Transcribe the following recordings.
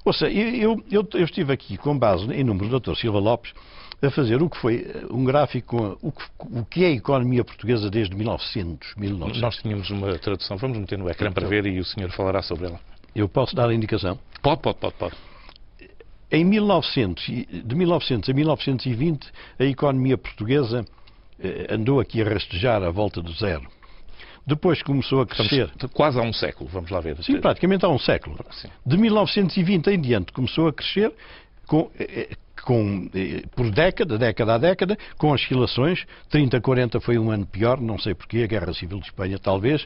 Ouça, eu estive aqui com base em números do Dr. Silva Lopes a fazer o que foi um gráfico com o que é a economia portuguesa desde 1900. Nós tínhamos uma tradução, vamos meter no ecrã para ver e o senhor falará sobre ela. Eu posso dar a indicação? Pode. Em 1900, de 1900 a 1920, a economia portuguesa andou aqui a rastejar à volta do zero. Depois começou a crescer. Estamos quase há um século, vamos lá ver. Sim, praticamente há um século. Sim. De 1920 em diante começou a crescer por década a década, com oscilações. 30, 40 foi um ano pior, não sei porquê, a Guerra Civil de Espanha talvez.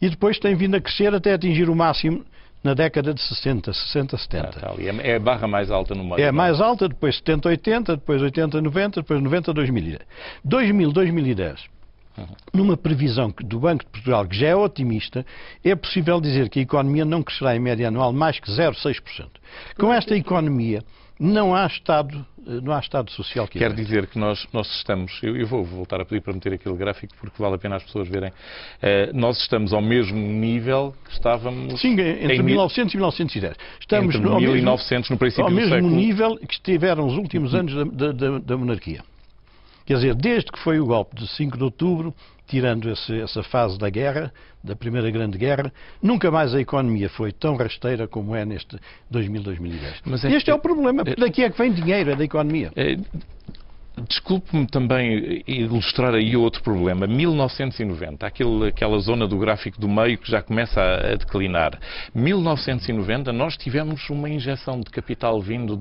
E depois tem vindo a crescer até atingir o máximo na década de 60, 70. É a barra mais alta no meio. É a mais alta, depois 70, 80, depois 80, 90, depois 90, 2010. 2010. Numa previsão do Banco de Portugal, que já é otimista, é possível dizer que a economia não crescerá em média anual mais que 0,6%. Com esta economia, não há Estado social que Quer dizer que nós estamos... Eu vou voltar a pedir para meter aquele gráfico porque vale a pena as pessoas verem. Nós estamos ao mesmo nível que estávamos... Sim, entre 1900 e 1910. Estamos entre 1900, no princípio ao do mesmo século... nível que estiveram os últimos anos da monarquia. Quer dizer, desde que foi o golpe de 5 de outubro, tirando essa fase da guerra, da Primeira Grande Guerra, nunca mais a economia foi tão rasteira como é neste 2010. Mas este é o problema, porque daqui é que vem dinheiro, é da economia. Desculpe-me também ilustrar aí outro problema. 1990, aquela zona do gráfico do meio que já começa a declinar. 1990 nós tivemos uma injeção de capital vindo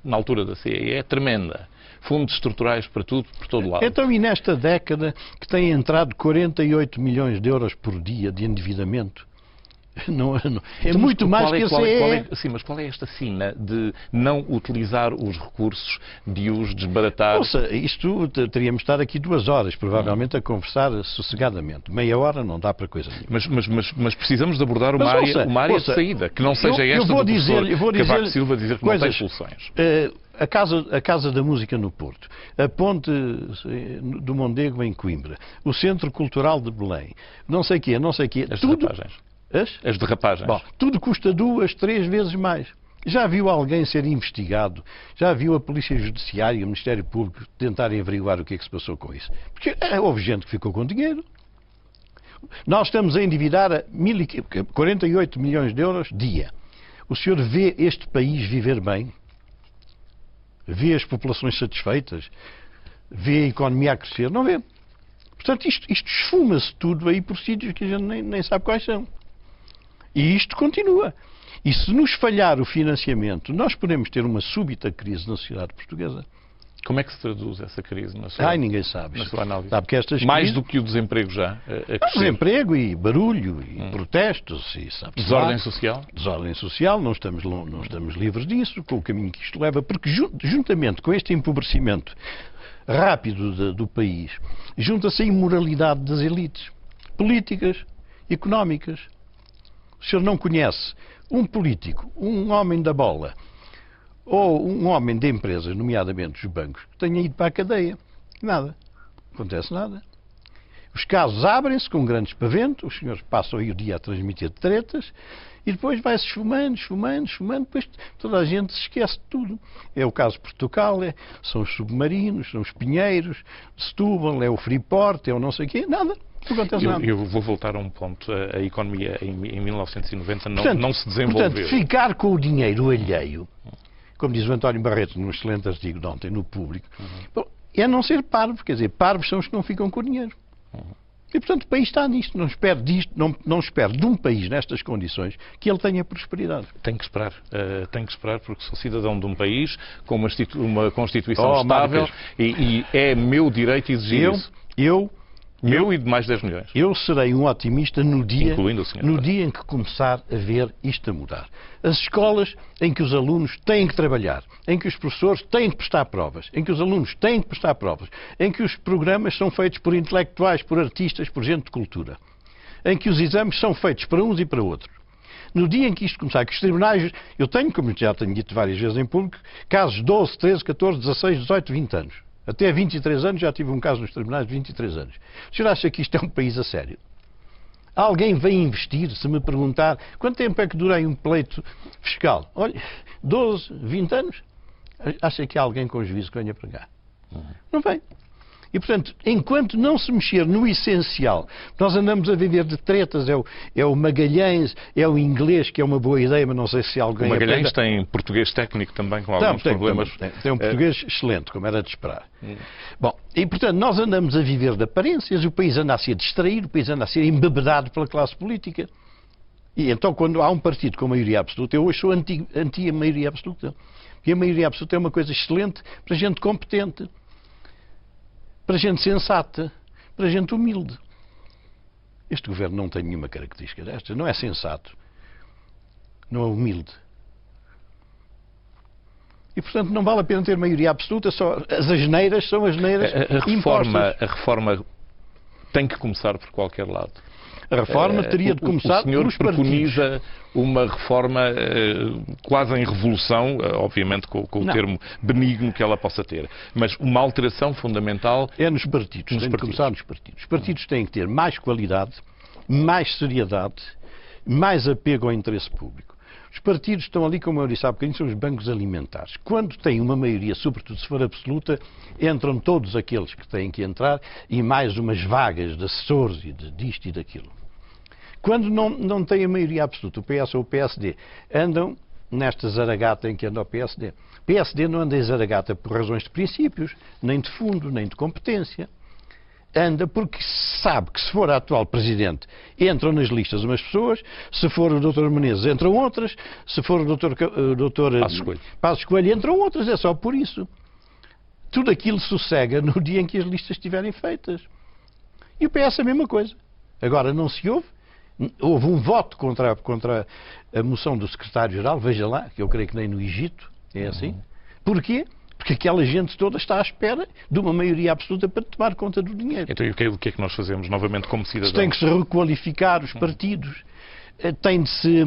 na altura da CEE tremenda. Fundos estruturais para tudo, por todo lado. Então, e nesta década que tem entrado 48 milhões de euros por dia de endividamento? É muito mais que a CEE. Sim, mas qual é esta sina de não utilizar os recursos, de os desbaratar? Ouça, isto teríamos de estar aqui 2 horas, provavelmente, a conversar sossegadamente. Meia hora não dá para coisa nenhuma. Mas precisamos de abordar uma área de saída, que não seja esta do professor Cavaco Silva dizer que não tem soluções. A Casa da Música no Porto, a Ponte do Mondego em Coimbra, o Centro Cultural de Belém, não sei o quê. As derrapagens. As derrapagens. Bom, tudo custa 2, 3 vezes mais. Já viu alguém ser investigado? Já viu a Polícia Judiciária e o Ministério Público tentarem averiguar o que é que se passou com isso? Porque houve gente que ficou com dinheiro. Nós estamos a endividar a 48 milhões de euros dia. O senhor vê este país viver bem? Vê as populações satisfeitas? Vê a economia a crescer? Não vê. Portanto, isto esfuma-se tudo aí por sítios que a gente nem sabe quais são. E isto continua. E se nos falhar o financiamento, nós podemos ter uma súbita crise na sociedade portuguesa. Como é que se traduz essa crise na sua, ninguém sabe. Na sua análise? Sabe que estas mais crises... do que o desemprego já a desemprego e barulho e protestos. E, sabe, desordem social? Desordem social, não estamos livres disso, com o caminho que isto leva, porque juntamente com este empobrecimento rápido do país, junta-se a imoralidade das elites políticas, económicas. O senhor não conhece um político, um homem da bola, ou um homem de empresas, nomeadamente os bancos, que tenha ido para a cadeia. Nada. Não acontece nada. Os casos abrem-se com grandes paventos, os senhores passam aí o dia a transmitir tretas, e depois vai-se esfumando, depois toda a gente se esquece de tudo. É o caso de Portugal, são os submarinos, são os pinheiros, Setúbal, é o Freeport, é o não sei o quê, nada. Não acontece nada. Eu vou voltar a um ponto. A economia em 1990 não se desenvolveu. Portanto, ficar com o dinheiro alheio, como diz o António Barreto num excelente artigo de ontem no Público, bom, é não ser parvo, quer dizer, parvos são os que não ficam com o dinheiro. E, portanto, o país está nisto. Não espero de um país nestas condições que ele tenha prosperidade. Tenho que esperar porque sou cidadão de um país com uma Constituição estável e é meu direito exigir isso. Meu e de mais 10 milhões. Eu serei um otimista no dia em que começar a ver isto a mudar. As escolas em que os alunos têm que trabalhar, em que os professores têm que prestar provas, em que os alunos têm que prestar provas, em que os programas são feitos por intelectuais, por artistas, por gente de cultura, em que os exames são feitos para uns e para outros. No dia em que isto começar, que os tribunais... Eu tenho, como já tenho dito várias vezes em público, casos de 12, 13, 14, 16, 18, 20 anos. Até 23 anos já tive um caso nos tribunais de 23 anos. O senhor acha que isto é um país a sério? Alguém vem investir, se me perguntar, quanto tempo é que dura aí um pleito fiscal? Olha, 12, 20 anos? Acha que há alguém com juízo que venha para cá? Não vem. E, portanto, enquanto não se mexer no essencial, nós andamos a viver de tretas, é o Magalhães, é o inglês, que é uma boa ideia, mas não sei se alguém... O Magalhães tem português técnico também, com alguns problemas. Tem um português excelente, como era de esperar. Bom, e, portanto, nós andamos a viver de aparências, o país anda a ser distraído, o país anda a ser embebedado pela classe política. E então, quando há um partido com maioria absoluta, eu hoje sou anti a maioria absoluta. Porque a maioria absoluta é uma coisa excelente para gente competente, para gente sensata, para gente humilde. Este governo não tem nenhuma característica destas. Não é sensato. Não é humilde. E, portanto, não vale a pena ter maioria absoluta. Só as asneiras são asneiras impostas. A reforma tem que começar por qualquer lado. A reforma teria de começar pelos partidos. O senhor preconiza uma reforma quase em revolução, obviamente com o termo benigno que ela possa ter, mas uma alteração fundamental... É nos partidos, tem de começar nos partidos. Os partidos têm que ter mais qualidade, mais seriedade, mais apego ao interesse público. Os partidos estão ali, como eu disse há bocadinho, são os bancos alimentares. Quando têm uma maioria, sobretudo se for absoluta, entram todos aqueles que têm que entrar e mais umas vagas de assessores e disto e daquilo. Quando não têm a maioria absoluta, o PS ou o PSD, andam nesta zaragata em que anda o PSD. O PSD não anda em zaragata por razões de princípios, nem de fundo, nem de competência. Anda porque sabe que se for a atual Presidente, entram nas listas umas pessoas, se for o Dr. Menezes, entram outras, se for o Dr. Passos Coelho, entram outras, é só por isso. Tudo aquilo sossega no dia em que as listas estiverem feitas. E o PS a mesma coisa. Agora não se ouve. Houve um voto contra a moção do secretário-geral, veja lá, que eu creio que nem no Egito é assim. Porquê? Porque aquela gente toda está à espera de uma maioria absoluta para tomar conta do dinheiro. Então, e o que é que nós fazemos, novamente, como cidadãos? Tem que se requalificar os partidos. Tem de se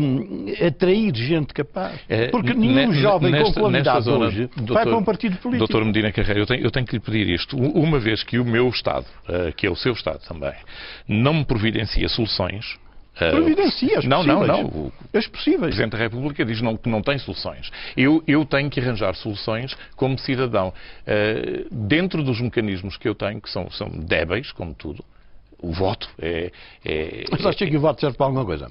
atrair gente capaz. Porque nenhum jovem com qualidade hoje vai para um partido político. Doutor Medina Carreiro, eu tenho que lhe pedir isto. Uma vez que o meu Estado, que é o seu Estado também, não me providencia soluções... Providencia as possíveis. Não. As possíveis. O Presidente da República diz que não tem soluções. Eu tenho que arranjar soluções como cidadão. Dentro dos mecanismos que eu tenho, que são débeis, como tudo, o voto Mas acha que o voto serve para alguma coisa?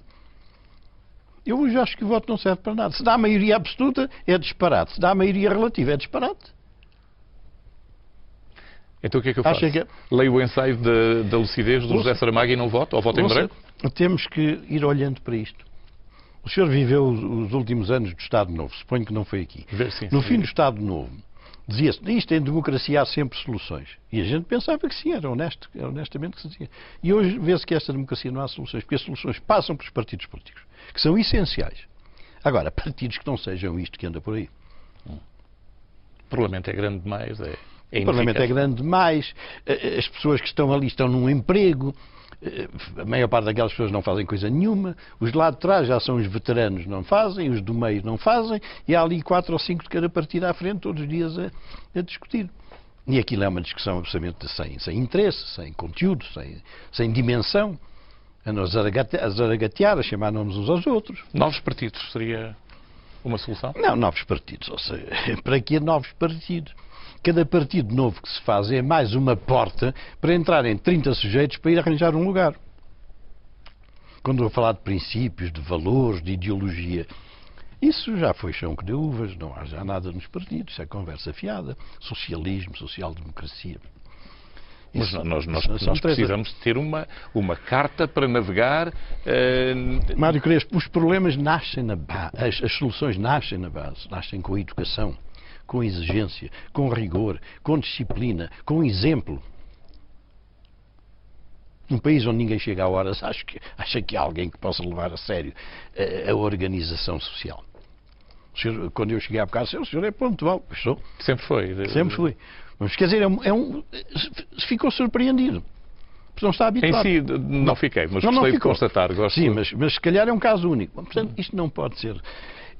Eu hoje acho que o voto não serve para nada. Se dá a maioria absoluta, é disparate. Se dá a maioria relativa, é disparate. Então o que é que eu faço? Leio o ensaio da lucidez do José Saramago e não voto? Ou voto em branco? Temos que ir olhando para isto. O senhor viveu os últimos anos do Estado Novo. Suponho que não foi aqui. No fim do Estado Novo, dizia-se, isto em democracia há sempre soluções. E a gente pensava que sim, era honestamente que se dizia. E hoje vê-se que esta democracia não há soluções, porque as soluções passam pelos partidos políticos, que são essenciais. Agora, partidos que não sejam isto que anda por aí. O Parlamento é grande demais, o Parlamento é grande demais, as pessoas que estão ali estão num emprego, a maior parte daquelas pessoas não fazem coisa nenhuma, os de lá de trás já são os veteranos, não fazem, os do meio não fazem, e há ali 4 ou 5 de cada partido à frente, todos os dias a discutir. E aquilo é uma discussão absolutamente sem interesse, sem conteúdo, sem dimensão, a zaragatear, a chamar nomes uns aos outros. Novos partidos seria uma solução? Não, novos partidos, ou seja, para que novos partidos? Cada partido novo que se faz é mais uma porta para entrarem 30 sujeitos para ir arranjar um lugar. Quando eu vou falar de princípios, de valores, de ideologia, isso já foi chão que deu uvas, não há já nada nos partidos, isso é conversa fiada. Socialismo, social-democracia. Mas nós precisamos de ter uma carta para navegar... Mário Crespo, os problemas nascem na base, as soluções nascem na base, nascem com a educação, com exigência, com rigor, com disciplina, com exemplo. Num país onde ninguém chega a horas, acha que há alguém que possa levar a sério a organização social. O senhor, quando eu cheguei à casa, o senhor é pontual. Sou. Sempre foi. Sempre fui. Mas quer dizer, ficou surpreendido. Não está habituado. Em si, não fiquei, mas gostei de constatar. Sim, mas se calhar é um caso único. Portanto, isto não pode ser.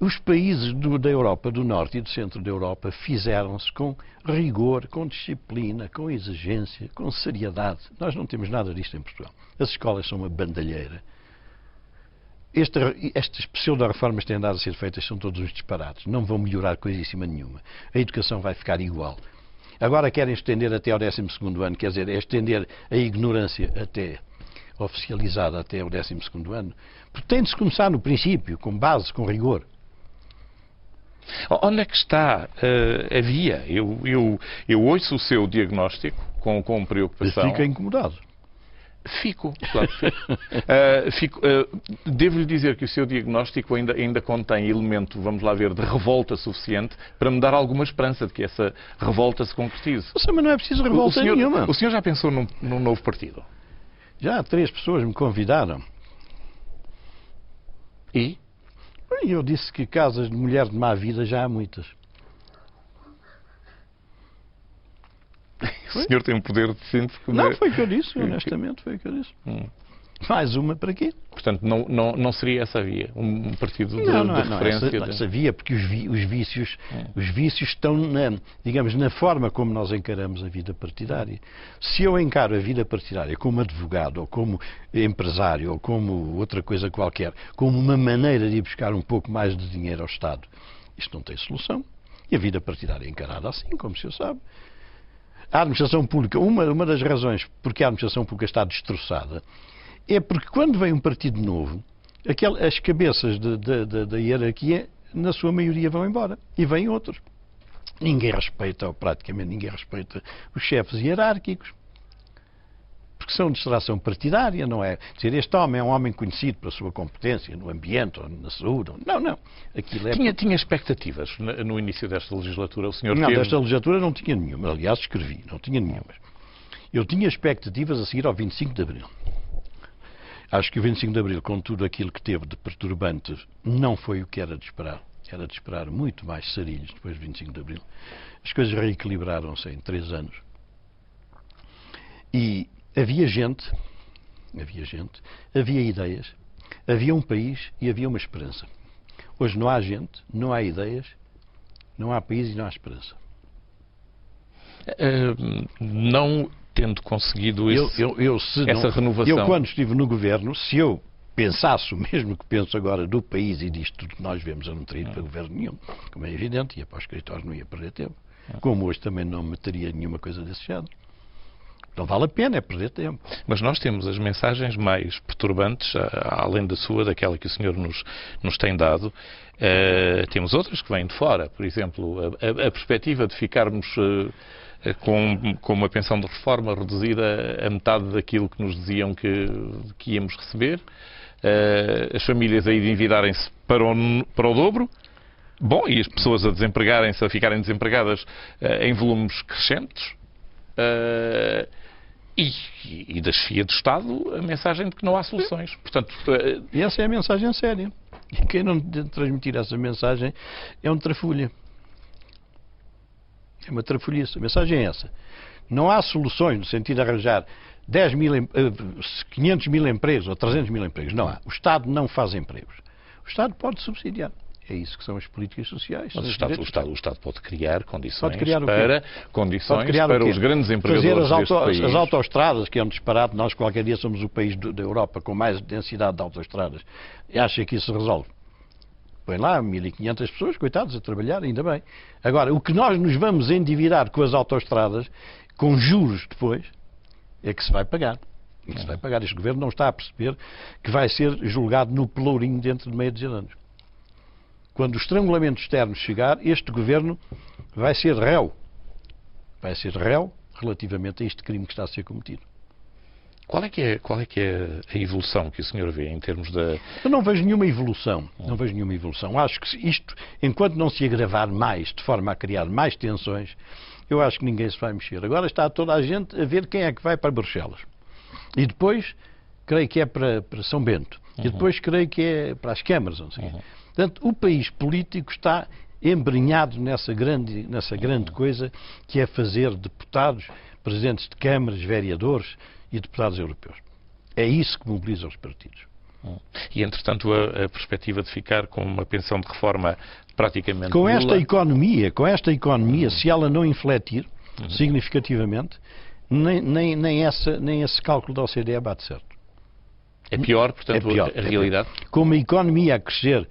Os países da Europa do Norte e do Centro da Europa fizeram-se com rigor, com disciplina, com exigência, com seriedade. Nós não temos nada disto em Portugal. As escolas são uma bandalheira. Estas pseudo-reformas que têm andado a ser feitas são todos uns disparates. Não vão melhorar coisíssima nenhuma. A educação vai ficar igual. Agora querem estender até ao 12º ano, quer dizer, é estender a ignorância até oficializada até ao 12º ano. Porque tem de se começar no princípio, com base, com rigor. Onde é que está a via? Eu ouço o seu diagnóstico com preocupação. Fica incomodado. Fico, claro que fico. Devo-lhe dizer que o seu diagnóstico ainda contém elemento, vamos lá ver, de revolta suficiente para me dar alguma esperança de que essa revolta se concretize. Mas não é preciso revolta nenhuma. O senhor já pensou num novo partido? Já 3 pessoas me convidaram. E? Eu disse que casas de mulher de má vida já há muitas. O senhor tem um poder de síntese que... Não, foi o que eu disse, honestamente, foi o que eu disse. Mais uma para quê? Portanto, não seria essa a via? Um partido de referência? Não, essa via, porque os vícios estão, digamos, na forma como nós encaramos a vida partidária. Se eu encaro a vida partidária como advogado, ou como empresário, ou como outra coisa qualquer, como uma maneira de ir buscar um pouco mais de dinheiro ao Estado, isto não tem solução. E a vida partidária é encarada assim, como se sabe. A administração pública, uma das razões porque a administração pública está destroçada, é porque quando vem um partido novo, as cabeças da hierarquia, na sua maioria, vão embora. E vêm outros. Ninguém respeita, ou praticamente ninguém respeita, os chefes hierárquicos. Porque são de distração partidária, não é? Dizer, este homem é um homem conhecido pela sua competência no ambiente, ou na saúde. Não. Aquilo é... Tinha expectativas no início desta legislatura? O senhor não, desta legislatura não tinha nenhuma. Aliás, escrevi, não tinha nenhuma. Eu tinha expectativas a seguir ao 25 de Abril. Acho que o 25 de Abril, com tudo aquilo que teve de perturbante, não foi o que era de esperar. Era de esperar muito mais sarilhos depois do 25 de Abril. As coisas reequilibraram-se em 3 anos. E havia gente, havia ideias, havia um país e havia uma esperança. Hoje não há gente, não há ideias, não há país e não há esperança. Não tendo conseguido essa renovação. Eu, quando estive no governo, se eu pensasse o mesmo que penso agora do país e disto que nós vemos, eu não teria ido para governo nenhum. Como é evidente, ia para os escritórios, não ia perder tempo. Como hoje também não meteria nenhuma coisa desse género. Não vale a pena, é perder tempo. Mas nós temos as mensagens mais perturbantes, além da sua, daquela que o senhor nos tem dado. Temos outras que vêm de fora. Por exemplo, a perspectiva de ficarmos com uma pensão de reforma reduzida a metade daquilo que nos diziam que íamos receber. As famílias a endividarem-se para o dobro. Bom, e as pessoas a desempregarem-se, a ficarem desempregadas em volumes crescentes. E da chefia do Estado a mensagem de que não há soluções. Portanto, e essa é a mensagem séria. E quem não transmitir essa mensagem é um trafulha. É uma trafulhice. A mensagem é essa. Não há soluções no sentido de arranjar 500 mil empregos ou 300 mil empregos. Não há. O Estado não faz empregos. O Estado pode subsidiar. É isso que são as políticas sociais. Mas o Estado pode criar condições para os grandes empregadores deste país. As autoestradas, que é um disparate, nós qualquer dia somos o país da Europa com mais densidade de autoestradas. E acha que isso se resolve? Põe lá 1.500 pessoas, coitados, a trabalhar, ainda bem. Agora, o que nós nos vamos endividar com as autoestradas, com juros depois, é que se vai pagar. E que se vai pagar. Este governo não está a perceber que vai ser julgado no pelourinho dentro de meia dúzia de anos. Quando o estrangulamento externo chegar, este governo vai ser réu. Vai ser réu relativamente a este crime que está a ser cometido. Qual é que é a evolução que o senhor vê em termos da... Eu não vejo nenhuma evolução. Não vejo nenhuma evolução. Acho que isto, enquanto não se agravar mais, de forma a criar mais tensões, eu acho que ninguém se vai mexer. Agora está toda a gente a ver quem é que vai para Bruxelas. E depois, creio que é para São Bento. E depois, creio que é para as câmaras. Não sei. Portanto, o país político está embrenhado nessa grande coisa que é fazer deputados, presidentes de câmaras, vereadores e deputados europeus. É isso que mobiliza os partidos. E, entretanto, a perspectiva de ficar com uma pensão de reforma praticamente com nula... esta economia, se ela não infletir significativamente, nem esse cálculo da OCDE bate certo. É pior, portanto, a realidade? Com uma economia a crescer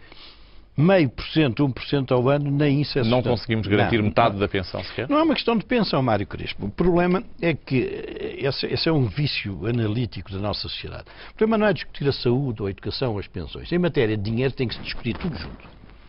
0,5%, 1% ao ano, nem isso é sustentável. Não conseguimos garantir metade da pensão sequer? Não é uma questão de pensão, Mário Crespo. O problema é que esse é um vício analítico da nossa sociedade. O problema não é discutir a saúde, ou a educação, ou as pensões. Em matéria de dinheiro tem que se discutir tudo junto.